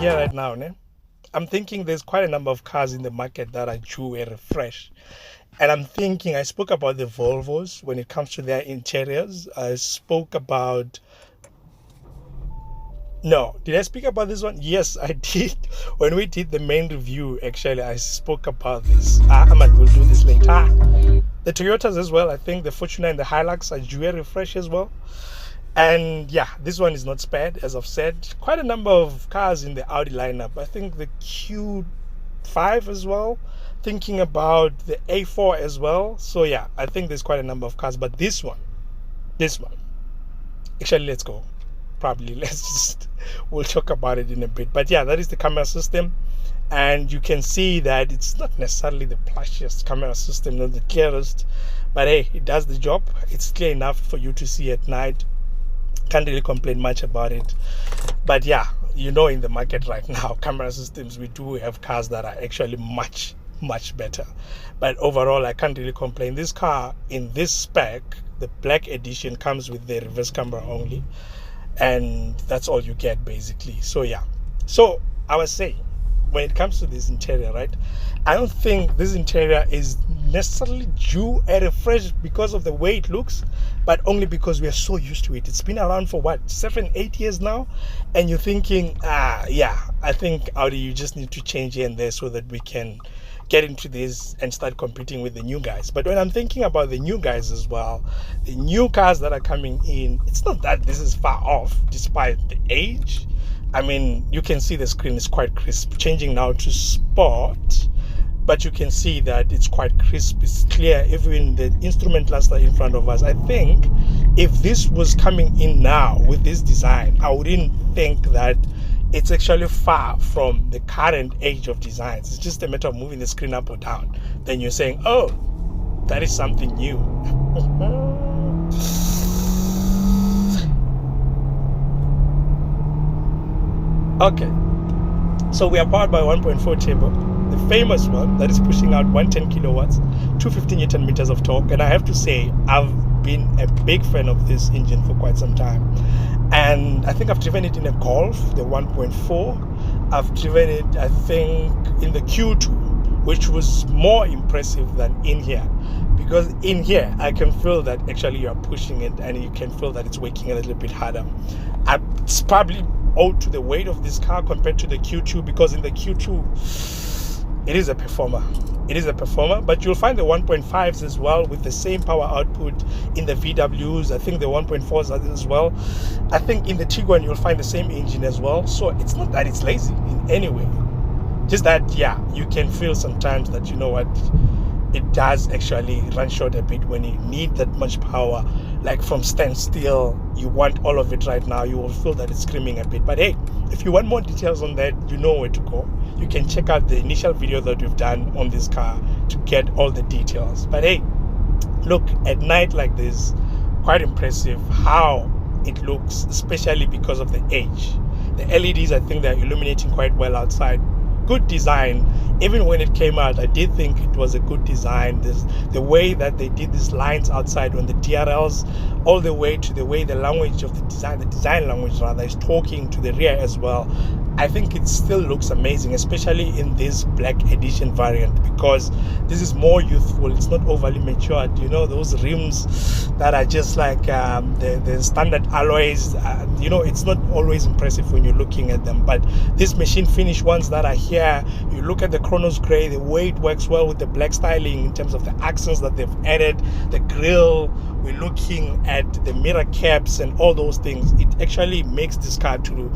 here right now, ne? I'm thinking there's quite a number of cars in the market that are due a refresh. And I'm thinking, I spoke about the Volvos when it comes to their interiors. I spoke about, no, did I speak about this one? Yes, I did. When we did the main review, actually, I spoke about this. Ahmad will do this later. The Toyotas as well. I think the Fortuner and the Hilux are due a refresh as well. And yeah, this one is not spared, as I've said. Quite a number of cars in the Audi lineup. I think the Q5 as well. Thinking about the A4 as well. So yeah, I think there's quite a number of cars. But this one, actually, let's go. Probably we'll talk about it in a bit. But yeah, that is the camera system. And you can see that it's not necessarily the plushiest camera system, not the clearest. But hey, it does the job. It's clear enough for you to see at night. Can't really complain much about it. But yeah, you know, in the market right now, camera systems, we do have cars that are actually much better. But overall, I can't really complain. This car in this spec, the black edition, comes with the reverse camera only, and that's all you get basically. So yeah, so I was saying, when it comes to this interior, right, I don't think this interior is necessarily due a refresh because of the way it looks, but only because we are so used to it. It's been around for what, 7-8 years now, and you're thinking, yeah, I think Audi, you just need to change here and there so that we can get into this and start competing with the new guys. But when I'm thinking about the new guys as well, the new cars that are coming in, it's not that this is far off despite the age. I mean, you can see the screen is quite crisp. Changing now to sport, but you can see that it's quite crisp. It's clear. Even the instrument cluster in front of us, I think if this was coming in now with this design, I wouldn't think that it's actually far from the current age of designs. It's just a matter of moving the screen up or down. Then you're saying, oh, that is something new. Okay, so we are powered by 1.4 turbo, the famous one that is pushing out 110 kilowatts, 250 newton meters of torque. And I have to say, I've been a big fan of this engine for quite some time. And I think I've driven it in a Golf, the 1.4. I've driven it, I think, in the Q2, which was more impressive than in here. Because in here, I can feel that actually you are pushing it and you can feel that it's working a little bit harder. It's probably owed to the weight of this car compared to the Q2, because in the Q2, it is a performer. It is a performer, but you'll find the 1.5s as well with the same power output in the VWs. I think the 1.4s as well. I think in the Tiguan, you'll find the same engine as well. So it's not that it's lazy in any way. Just that, yeah, you can feel sometimes that, you know what, it does actually run short a bit when you need that much power. Like from standstill, you want all of it right now, you will feel that it's screaming a bit. But hey, if you want more details on that, you know where to go. You can check out the initial video that we've done on this car to get all the details. But hey, look, at night like this, quite impressive how it looks, especially because of the age. The LEDs, I think they're illuminating quite well outside. Good design. Even when it came out, I did think it was a good design. The way that they did these lines outside on the DRLs, all the way to the way the language of the design language rather, is talking to the rear as well. I think it still looks amazing, especially in this black edition variant, because this is more youthful. It's not overly matured. You know, those rims that are just like the standard alloys, you know, it's not always impressive when you're looking at them. But these machine finish ones that are here, you look at the Chronos Grey, the way it works well with the black styling in terms of the accents that they've added, the grille, we're looking at the mirror caps and all those things. It actually makes this car to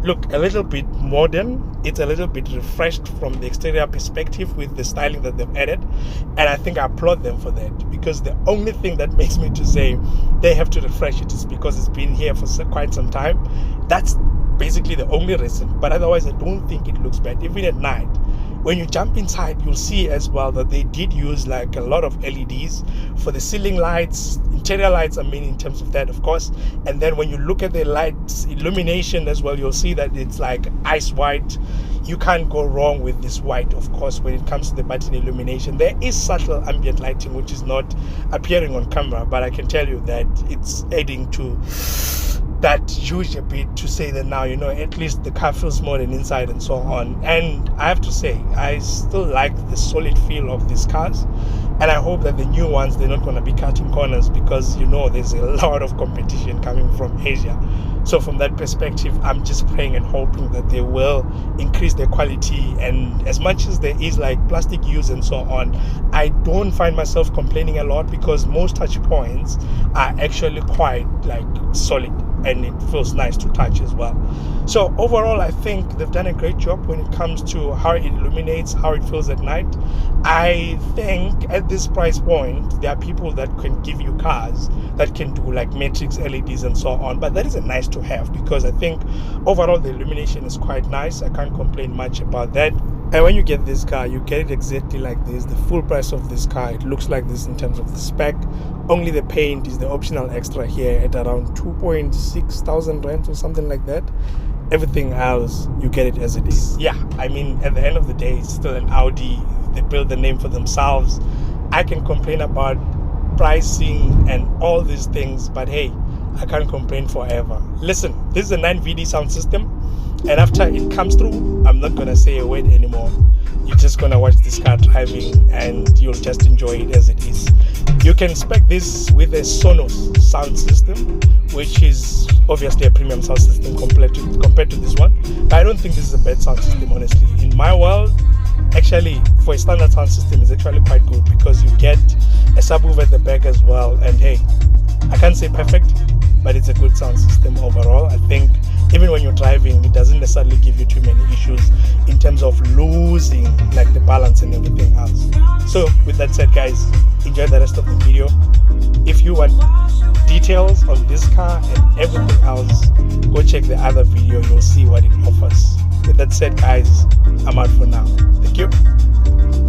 look a little bit modern. It's a little bit refreshed from the exterior perspective with the styling that they've added, and I think I applaud them for that, because the only thing that makes me to say they have to refresh it is because it's been here for quite some time. That's basically the only reason, but otherwise I don't think it looks bad. Even at night, when you jump inside, you'll see as well that they did use like a lot of LEDs for the ceiling lights, interior lights, I mean, in terms of that, of course. And then when you look at the lights illumination as well, you'll see that it's like ice white. you can't go wrong with this white. Of course, when it comes to the button illumination, there is subtle ambient lighting which is not appearing on camera, but I can tell you that it's adding to that huge a bit to say that now, you know, at least the car feels modern inside and so on. And I have to say, I still like the solid feel of these cars, and I hope that the new ones, they're not going to be cutting corners, because, you know, there's a lot of competition coming from Asia. So from that perspective, I'm just praying and hoping that they will increase their quality. And as much as there is like plastic use and so on, I don't find myself complaining a lot, because most touch points are actually quite like solid, and it feels nice to touch as well. So overall, I think they've done a great job when it comes to how it illuminates, how it feels at night. I think at this price point, there are people that can give you cars that can do like matrix LEDs and so on, but that is a nice to have, because I think overall the illumination is quite nice. I can't complain much about that. And when you get this car, you get it exactly like this. The full price of this car, it looks like this in terms of the spec. Only the paint is the optional extra here at around 2.6 thousand rand or something like that. Everything else, you get it as it is. Yeah, I mean, at the end of the day, it's still an Audi. They build the name for themselves. I can complain about pricing and all these things, but hey, I can't complain forever. Listen, this is a 9VD sound system, and after it comes through, I'm not gonna say a word anymore. You're just gonna watch this car driving, and you'll just enjoy it as it is. You can spec this with a Sonos sound system, which is obviously a premium sound system compared to this one. But I don't think this is a bad sound system, honestly. In my world, actually, for a standard sound system, it's actually quite good, because you get a subwoofer at the back as well. And hey, I can't say perfect, but it's a good sound system overall. I think even when you're driving, it doesn't necessarily give you too many issues in terms of losing like the balance and everything else. So with that said, guys, enjoy the rest of the video. If you want details on this car and everything else, go check the other video. You'll see what it offers. With that said, guys, I'm out for now. Thank you.